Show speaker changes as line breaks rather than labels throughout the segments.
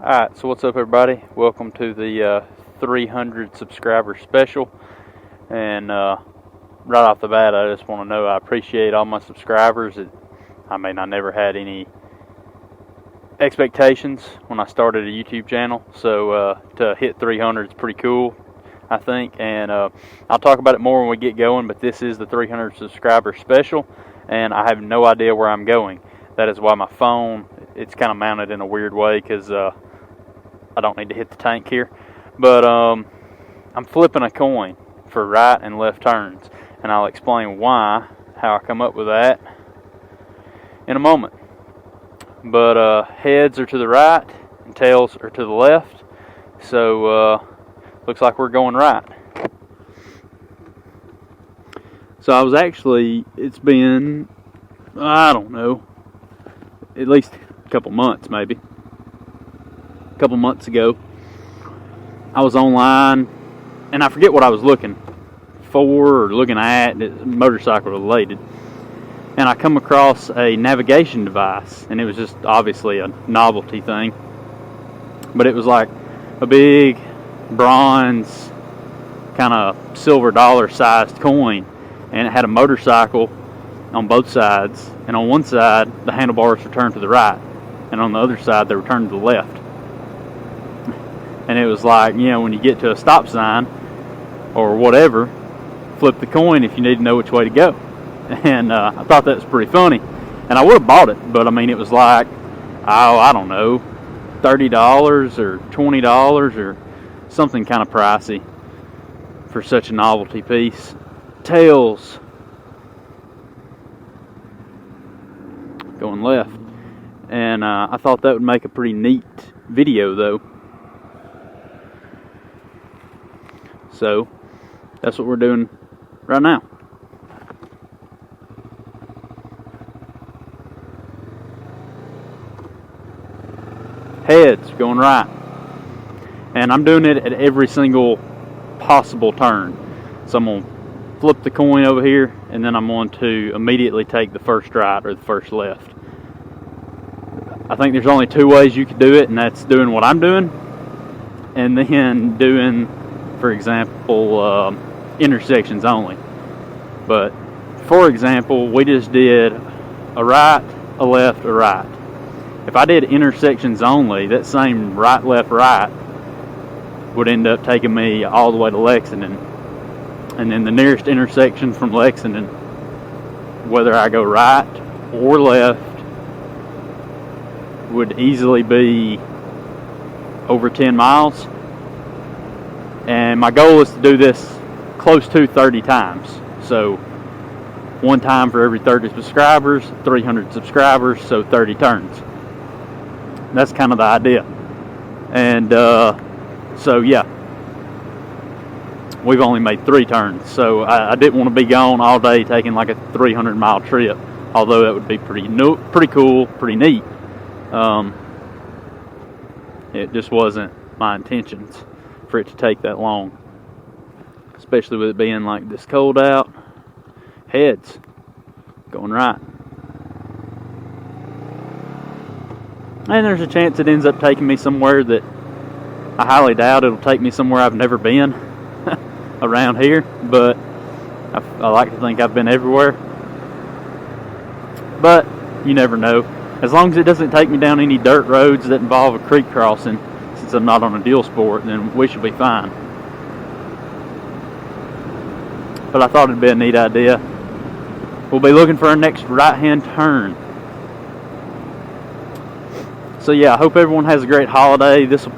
Alright, so what's up everybody? Welcome to the 300 subscriber special. And right off the bat, I just want to know I appreciate all my subscribers. I never had any expectations when I started a YouTube channel. So to hit 300 is pretty cool, I think. And I'll talk about it more when we get going, but this is the 300 subscriber special. And I have no idea where I'm going. That is why my phone, it's kind of mounted in a weird way because I don't need to hit the tank here. But I'm flipping a coin for right and left turns. And I'll explain why, how I come up with that in a moment. But heads are to the right and tails are to the left. So looks like we're going right. So I was actually, it's been, I don't know, at least a couple months maybe. A couple months ago, I was online, and I forget what I was looking for or looking at, motorcycle related, and I come across a navigation device, and it was just obviously a novelty thing, but it was like a big bronze kind of silver dollar sized coin, and it had a motorcycle on both sides, and on one side the handlebars were turned to the right, and on the other side they were turned to the left. And it was like, you know, when you get to a stop sign or whatever, flip the coin if you need to know which way to go. And I thought that was pretty funny. And I would have bought it, but I mean, it was like, oh, I don't know, $30 or $20 or something kind of pricey for such a novelty piece. Tails going left. And I thought that would make a pretty neat video though. So that's what we're doing right now. Heads going right. And I'm doing it at every single possible turn. So I'm going to flip the coin over here, and then I'm going to immediately take the first right or the first left. I think there's only two ways you could do it, and that's doing what I'm doing, and then doing, for example, intersections only. But for example, we just did a right, a left, a right. If I did intersections only, that same right, left, right would end up taking me all the way to Lexington. And then the nearest intersection from Lexington, whether I go right or left, would easily be over 10 miles. And my goal is to do this close to 30 times. So one time for every 30 subscribers, 300 subscribers, so 30 turns. That's kind of the idea. And so yeah, we've only made 3 turns. So I didn't want to be gone all day taking like a 300-mile trip, although that would be pretty cool, pretty neat. It just wasn't my intentions for it to take that long, especially with it being like this cold out. Heads going right, and there's a chance it ends up taking me somewhere that I highly doubt it'll take me somewhere I've never been around here, but I like to think I've been everywhere, but you never know. As long as it doesn't take me down any dirt roads that involve a creek crossing, since I'm not on a deal sport, then we should be fine. But I thought it'd be a neat idea. We'll be looking for our next right-hand turn. So yeah, I hope everyone has a great holiday. This will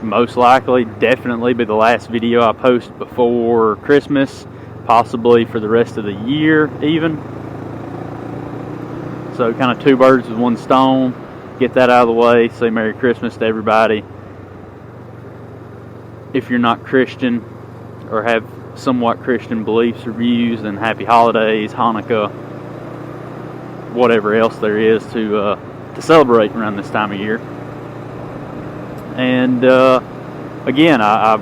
most likely, definitely be the last video I post before Christmas, possibly for the rest of the year even. So kind of 2 birds with 1 stone. Get that out of the way. Say Merry Christmas to everybody. If you're not Christian or have somewhat Christian beliefs or views, then happy holidays, Hanukkah, whatever else there is to celebrate around this time of year. And again, I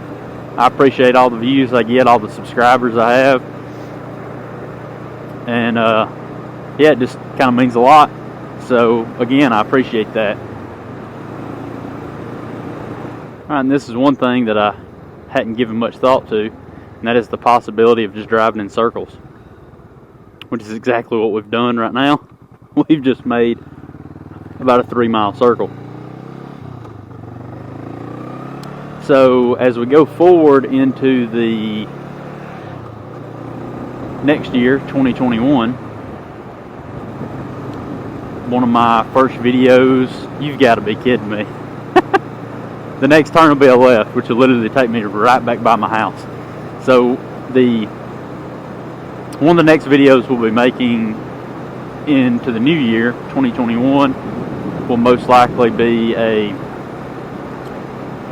appreciate all the views I get, all the subscribers I have, and yeah, it just kind of means a lot. So again, I appreciate that. Alright, and this is one thing that I hadn't given much thought to, and that is the possibility of just driving in circles, which is exactly what we've done right now. We've just made about a 3-mile circle. So as we go forward into the next year, 2021, one of my first videos, you've got to be kidding me. The next turn will be a left, which will literally take me right back by my house. So one of the next videos we'll be making into the new year, 2021, will most likely be a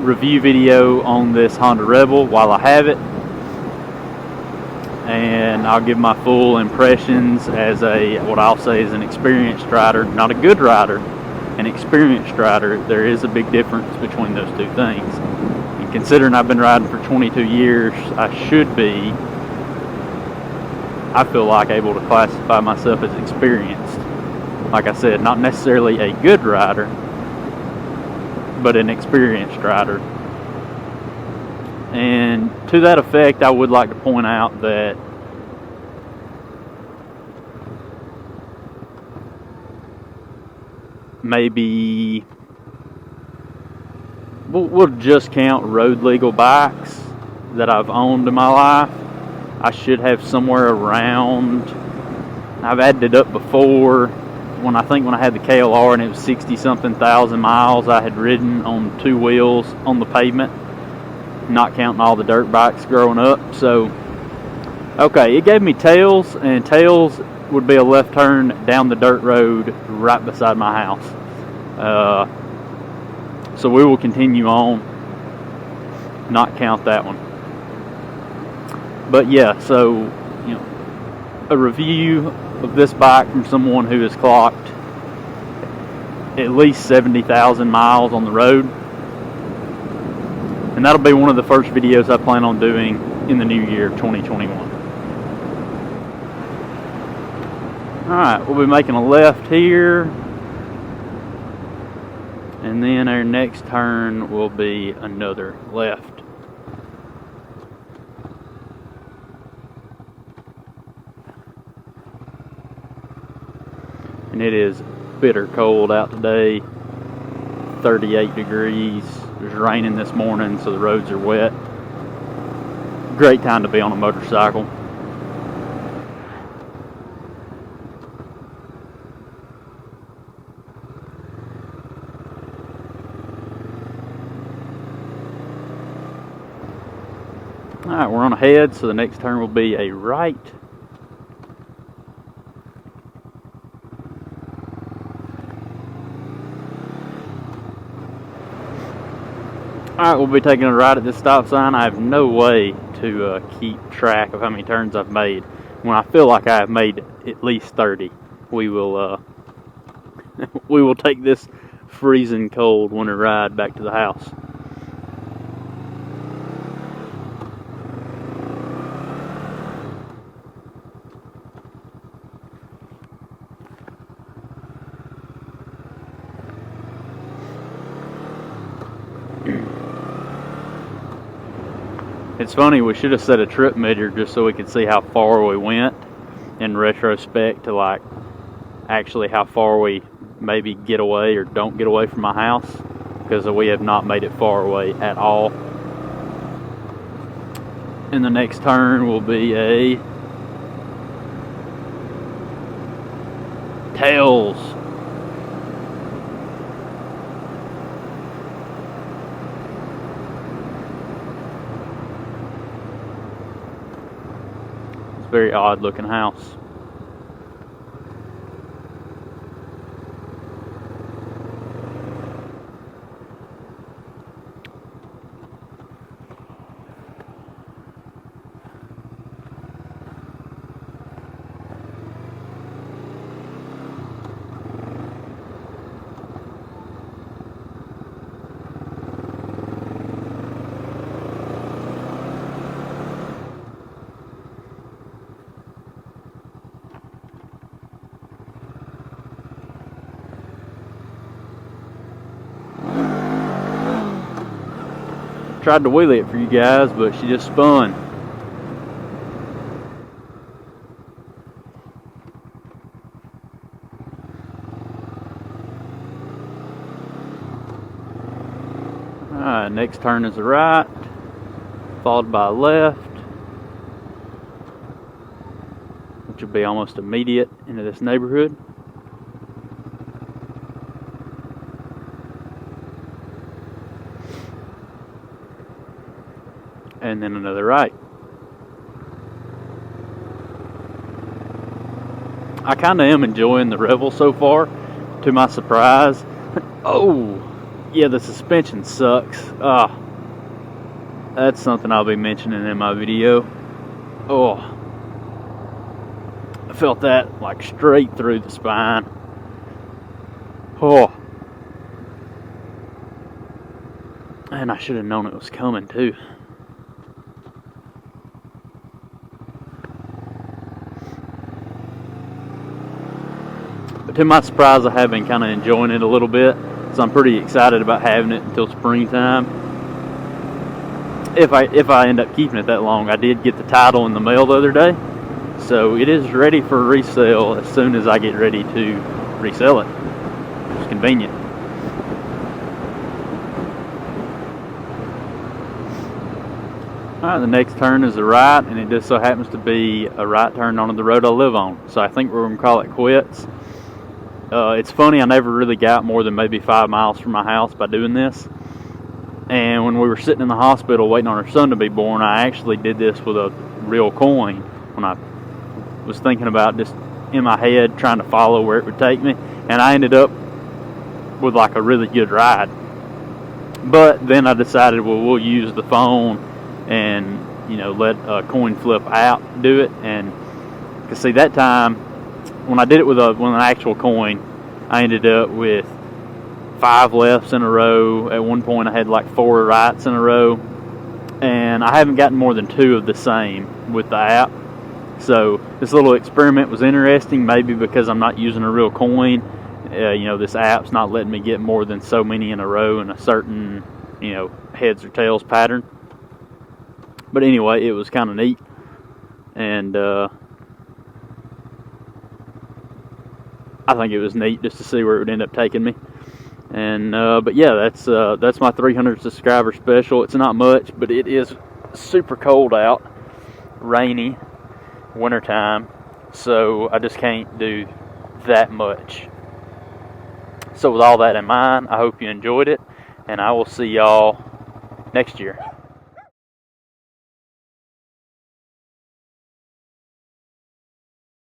review video on this Honda Rebel while I have it, and I'll give my full impressions as what I'll say is an experienced rider, not a good rider, an experienced rider. There is a big difference between those two things, and considering I've been riding for 22 years, I should be, I feel like, able to classify myself as experienced. Like I said, not necessarily a good rider, but an experienced rider. And to that effect, I would like to point out that maybe we'll just count road legal bikes that I've owned in my life. I should have somewhere around, I've added it up before, when I had the KLR and it was 60-something thousand miles I had ridden on 2 wheels on the pavement, not counting all the dirt bikes growing up. So, okay, it gave me Tails, and Tails would be a left turn down the dirt road right beside my house. So we will continue on, not count that one. But yeah, so, a review of this bike from someone who has clocked at least 70,000 miles on the road, and that'll be one of the first videos I plan on doing in the new year, 2021. Alright, we'll be making a left here, and then our next turn will be another left. And it is bitter cold out today, 38 degrees. It was raining this morning, so the roads are wet. Great time to be on a motorcycle. Alright, we're on ahead, so the next turn will be a right. Alright, we'll be taking a ride at this stop sign. I have no way to keep track of how many turns I've made. When I feel like I have made at least 30, we will we will take this freezing cold winter ride back to the house. It's funny, we should have set a trip measure just so we could see how far we went in retrospect to, like, actually how far we maybe get away or don't get away from my house, because we have not made it far away at all. And the next turn will be a Tails. Very odd looking house. tried to wheelie it for you guys, but she just spun. Alright, next turn is a right, followed by a left, which will be almost immediate into this neighborhood. And then another right. I kind of am enjoying the Revel so far, to my surprise. Oh, yeah, the suspension sucks. That's something I'll be mentioning in my video. Oh, I felt that like straight through the spine. Oh, and I should have known it was coming too. But to my surprise, I have been kind of enjoying it a little bit, so I'm pretty excited about having it until springtime. If I end up keeping it that long. I did get the title in the mail the other day, so it is ready for resale as soon as I get ready to resell it. It's convenient. Alright, the next turn is a right, and it just so happens to be a right turn onto the road I live on, so I think we're going to call it quits. It's funny, I never really got more than maybe 5 miles from my house by doing this. And when we were sitting in the hospital waiting on our son to be born, I actually did this with a real coin when I was thinking about just in my head trying to follow where it would take me. And I ended up with like a really good ride. But then I decided, well, we'll use the phone and, you know, let a coin flip app do it. And because see, that time when I did it with an actual coin, I ended up with 5 lefts in a row. At one point I had like 4 rights in a row, and I haven't gotten more than 2 of the same with the app. So this little experiment was interesting, maybe because I'm not using a real coin. You know, this app's not letting me get more than so many in a row in a certain, you know, heads or tails pattern. But anyway, it was kind of neat, and I think it was neat just to see where it would end up taking me. And but yeah, that's my 300 subscriber special. It's not much, but it is super cold out, rainy, wintertime, so I just can't do that much. So with all that in mind, I hope you enjoyed it, and I will see y'all next year.